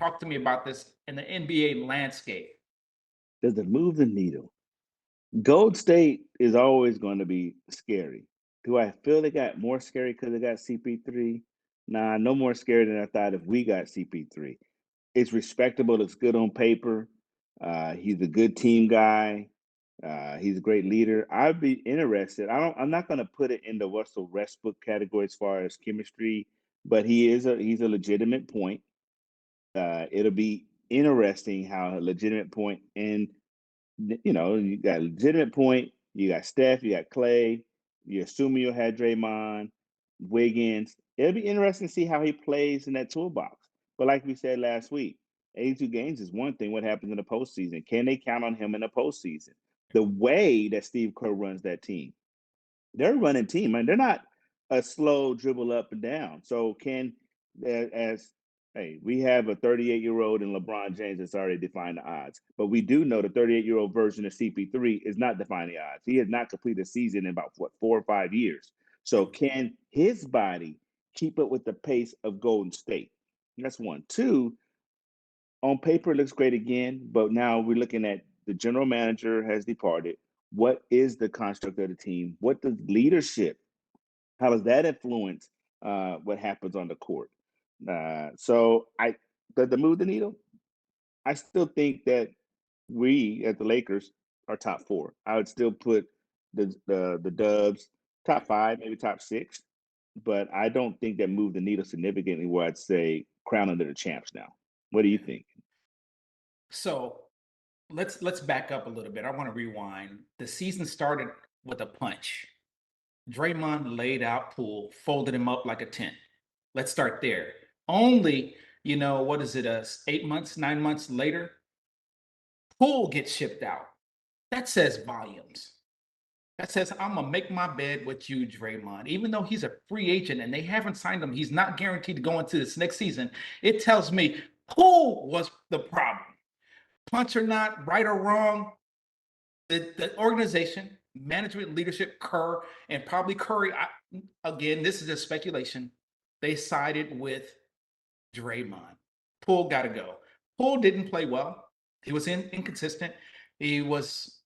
talk to me about this in the NBA landscape. Does it move the needle? Gold State is always going to be scary. Do I feel they got more scary because they got CP3? Nah, no more scary than I thought if we got CP3. It's respectable. It's good on paper. He's a good team guy. He's a great leader. I'd be interested. I'm not going to put it in the Russell Westbrook category as far as chemistry, but he's a legitimate point. It'll be interesting how a legitimate point and you got a legitimate point. You got Steph. You got Clay. You're assuming you'll have Draymond, Wiggins. It'll be interesting to see how he plays in that toolbox. But like we said last week, 82 games is one thing. What happens in the postseason? Can they count on him in the postseason? The way that Steve Kerr runs that team, they're a running team, and they're not a slow dribble up and down. So can as hey, we have a 38-year-old in LeBron James that's already defined the odds, but we do know the 38-year-old version of CP3 is not defining the odds. He has not completed a season in about 4 or 5 years. So can his body keep up with the pace of Golden State? That's one. Two, on paper it looks great again, but now we're looking at the general manager has departed. What is the construct of the team? What does leadership? How does that influence what happens on the court? So I does it move the needle? I still think that we as the Lakers are top four. I would still put the Dubs top five, maybe top six, but I don't think that moved the needle significantly. Where I'd say crown under the champs now. What do you think? So let's back up a little bit. I want to rewind. The season started with a punch. Draymond laid out Poole, folded him up like a tent. Let's start there. Only, what is it, 8 months, 9 months later, Poole gets shipped out. That says volumes. That says, I'm going to make my bed with you, Draymond. Even though he's a free agent and they haven't signed him, he's not guaranteed to go into this next season. It tells me Poole was the problem. Punch or not, right or wrong, the organization, management, leadership, Kerr, and probably Curry, again, this is just speculation, they sided with Draymond. Poole got to go. Poole didn't play well. He was inconsistent. He was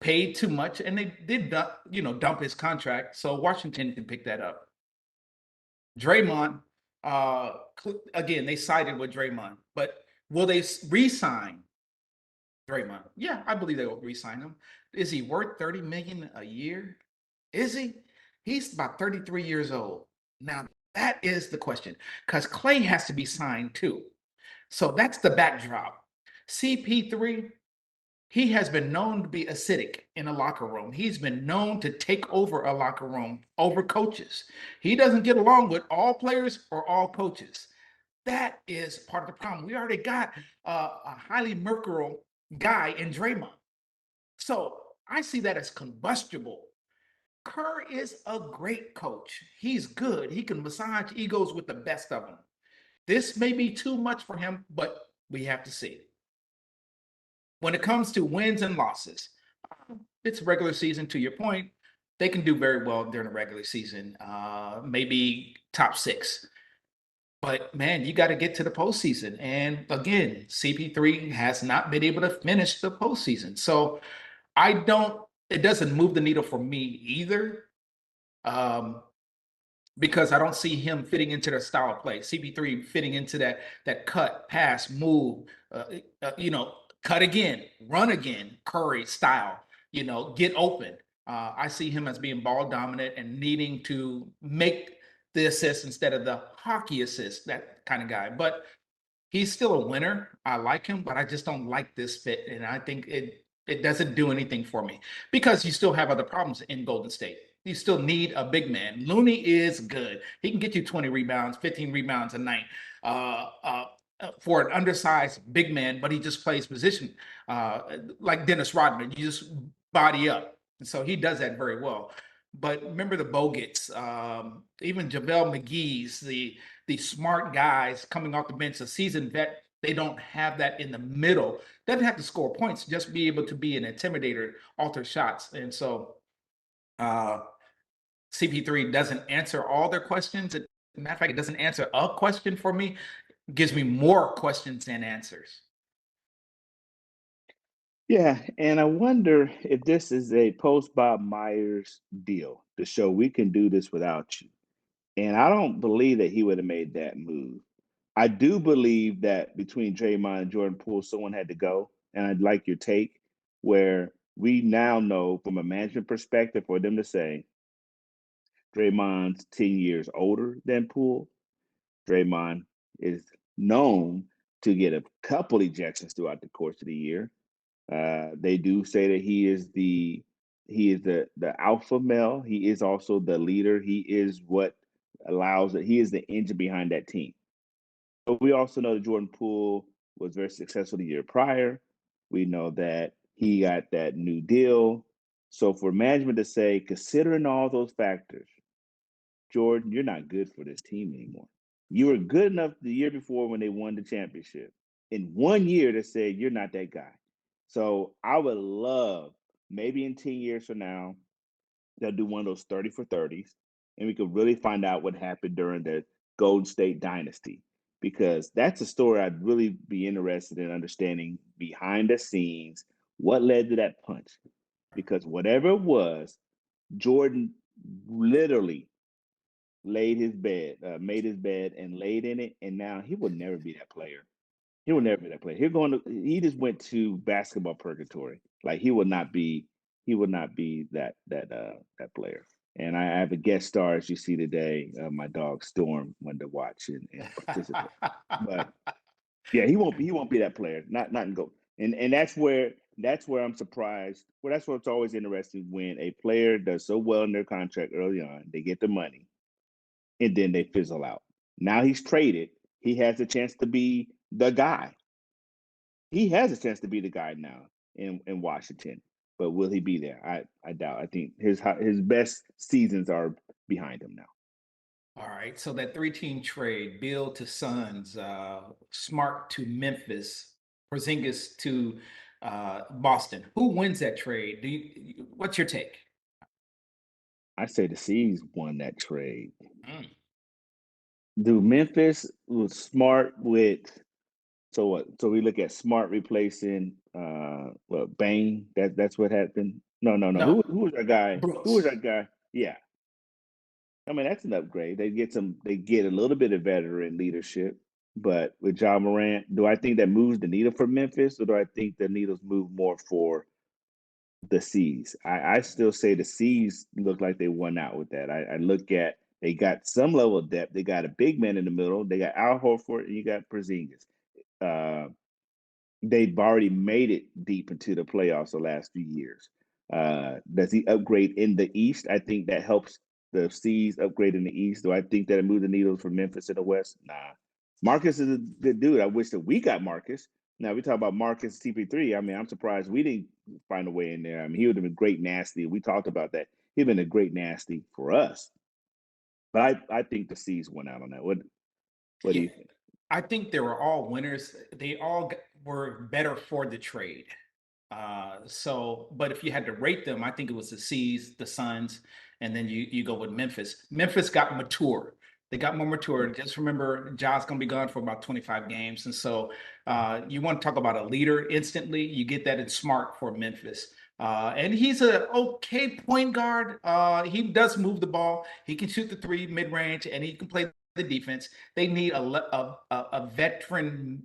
paid too much, and they did dump his contract. So Washington can pick that up. Draymond, again, they sided with Draymond, but will they re-sign Draymond? Yeah, I believe they will re-sign him. Is he worth $30 million a year? Is he? He's about 33 years old. Now that is the question, because Clay has to be signed too. So that's the backdrop. CP3, he has been known to be acidic in a locker room. He's been known to take over a locker room over coaches. He doesn't get along with all players or all coaches. That is part of the problem. We already got a highly mercurial guy in Draymond. So I see that as combustible. Kerr is a great coach. He's good. He can massage egos with the best of them. This may be too much for him, but we have to see. When it comes to wins and losses, it's regular season. To your point, they can do very well during the regular season, maybe top six. But man, you got to get to the postseason. And again, CP3 has not been able to finish the postseason. So it doesn't move the needle for me either. Because I don't see him fitting into their style of play. CP3 fitting into that cut, pass, move, cut again, run again, Curry style, get open. I see him as being ball dominant and needing to make the assist instead of the hockey assist, that kind of guy. But he's still a winner. I like him, but I just don't like this fit. And I think it doesn't do anything for me because you still have other problems in Golden State. You still need a big man. Looney is good. He can get you 20 rebounds, 15 rebounds a night for an undersized big man, but he just plays position like Dennis Rodman. You just body up. And so he does that very well. But remember the Bogets, even JaVale McGee's, the smart guys coming off the bench, a seasoned vet, they don't have that in the middle. Doesn't have to score points, just be able to be an intimidator, alter shots. And so CP3 doesn't answer all their questions. Matter of fact, it doesn't answer a question for me. gives me more questions than answers. Yeah, and I wonder if this is a post Bob Myers deal to show we can do this without you. And I don't believe that he would have made that move. I do believe that between Draymond and Jordan Poole, someone had to go. And I'd like your take where we now know from a management perspective for them to say Draymond's 10 years older than Poole. Draymond is known to get a couple ejections throughout the course of the year. They do say that he is the alpha male. He is also the leader. He is what allows it. He is the engine behind that team. But we also know that Jordan Poole was very successful the year prior. We know that he got that new deal. So for management to say, considering all those factors, Jordan, you're not good for this team anymore. You were good enough the year before when they won the championship. In 1 year, to say you're not that guy. So I would love maybe in 10 years from now, they'll do one of those 30 for 30s, and we could really find out what happened during the Golden State dynasty. Because that's a story I'd really be interested in understanding behind the scenes, what led to that punch. Because whatever it was, Jordan literally made his bed and laid in it, and now he will never be that player. He will never be that player. He just went to basketball purgatory. Like he will not be that player. And I have a guest star, as you see today. My dog Storm wanted to watch and participate. But yeah, he won't be that player. Not in go. And that's where I'm surprised. Well, that's where it's always interesting when a player does so well in their contract early on, they get the money, and then they fizzle out. Now he's traded. He has a chance to be the guy. He has a chance to be the guy now in Washington. But will he be there? I doubt. I think his best seasons are behind him now. All right. So that three-team trade, Bill to Suns, Smart to Memphis, Porzingis to Boston. Who wins that trade? What's your take? I say the C's won that trade. Mm. Do Memphis was smart with so what? So we look at Smart replacing Bain. That's what happened. No, no, no. No, Who was that guy? Who was Brooks. that guy? Yeah. I mean, that's an upgrade. They get a little bit of veteran leadership. But with John Morant, do I think that moves the needle for Memphis, or do I think the needles move more for the C's? I still say the C's look like they won out with that. I look at they got some level of depth. They got a big man in the middle. They got Al Horford and you got Porzingis. Uh, they've already made it deep into the playoffs the last few years. Does he upgrade in the East? I think that helps the C's upgrade in the East. Do I think that it moved the needles for Memphis in the West? Nah. Marcus is a good dude. I wish that we got Marcus. Now we talk about Marcus CP3. I mean, I'm surprised we didn't find a way in there. I mean, he would have been great nasty. We talked about that. He'd been a great nasty for us. But I think the C's went out on that. What do Yeah, you think? I think they were all winners. They all were better for the trade. But if you had to rate them, I think it was the C's, the Suns, and then you go with Memphis. Memphis got mature. They got more mature. Just remember, Ja's gonna be gone for about 25 games, and so you want to talk about a leader instantly. You get that in Smart for Memphis. And he's an okay point guard. He does move the ball. He can shoot the three mid range, and he can play the defense. They need a veteran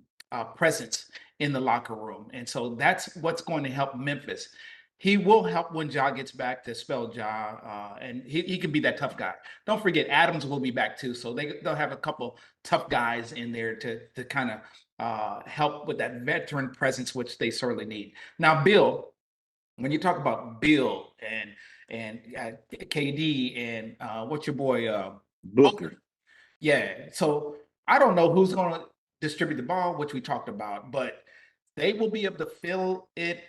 presence in the locker room. And so that's what's going to help Memphis. He will help when Ja gets back to spell Ja, and he can be that tough guy. Don't forget, Adams will be back too. So they'll have a couple tough guys in there to kind of help with that veteran presence, which they sorely need. Now, Bill, when you talk about Bill and KD and what's your boy Booker. Booker, yeah. So I don't know who's going to distribute the ball, which we talked about, but they will be able to fill it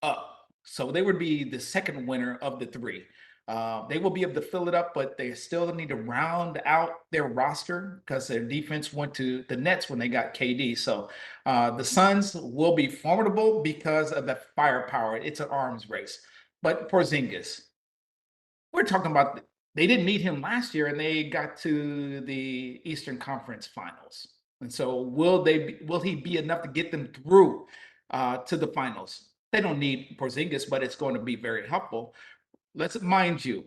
up. So they would be the second winner of the three. They will be able to fill it up, but they still need to round out their roster because their defense went to the Nets when they got KD. So the Suns will be formidable because of the firepower. It's an arms race. But Porzingis, we're talking about they didn't need him last year and they got to the Eastern Conference Finals. And so will he be enough to get them through to the finals? They don't need Porzingis, but it's going to be very helpful. Let's mind you,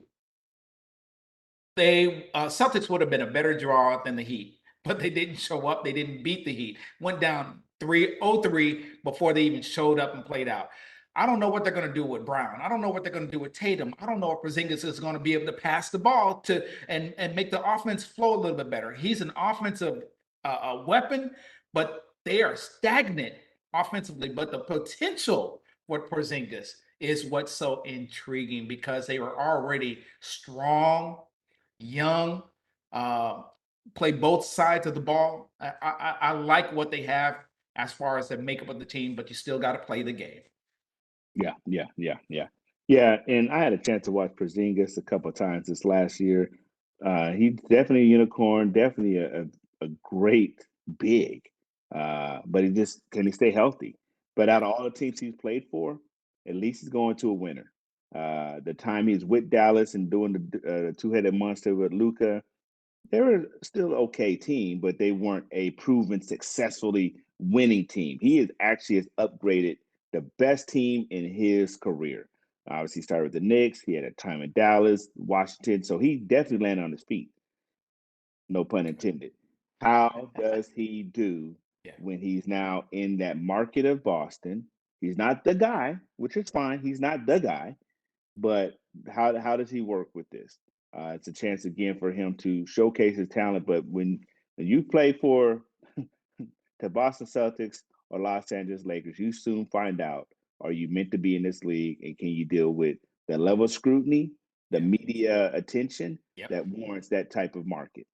they Celtics would have been a better draw than the Heat, but they didn't show up. They didn't beat the Heat. Went down 3-0-3 before they even showed up and played out. I don't know what they're going to do with Brown. I don't know what they're going to do with Tatum. I don't know if Porzingis is going to be able to pass the ball to and make the offense flow a little bit better. He's an offensive weapon, but they are stagnant offensively. But the potential for Porzingis is what's so intriguing because they were already strong, young, uh, play both sides of the ball. I like what they have as far as the makeup of the team, but you still got to play the game. Yeah. And I had a chance to watch Porzingis a couple of times this last year. He's definitely a unicorn, definitely a great big. But he just can he stay healthy? But out Yeah, of all the teams he's played for, at least he's going to a winner. The time he's with Dallas and doing the two-headed monster with Luca, they were still okay team, but they weren't a proven successfully winning team. He is actually has upgraded the best team in his career. Obviously, he started with the Knicks. He had a time in Dallas, Washington, so he definitely landed on his feet. No pun intended. How does he do yeah. when he's now in that market of Boston? He's not the guy, which is fine. He's not the guy, but how does he work with this? It's a chance again for him to showcase his talent. But when you play for the Boston Celtics or Los Angeles Lakers, you soon find out are you meant to be in this league and can you deal with the level of scrutiny, the Yeah. media attention Yep. that warrants that type of market?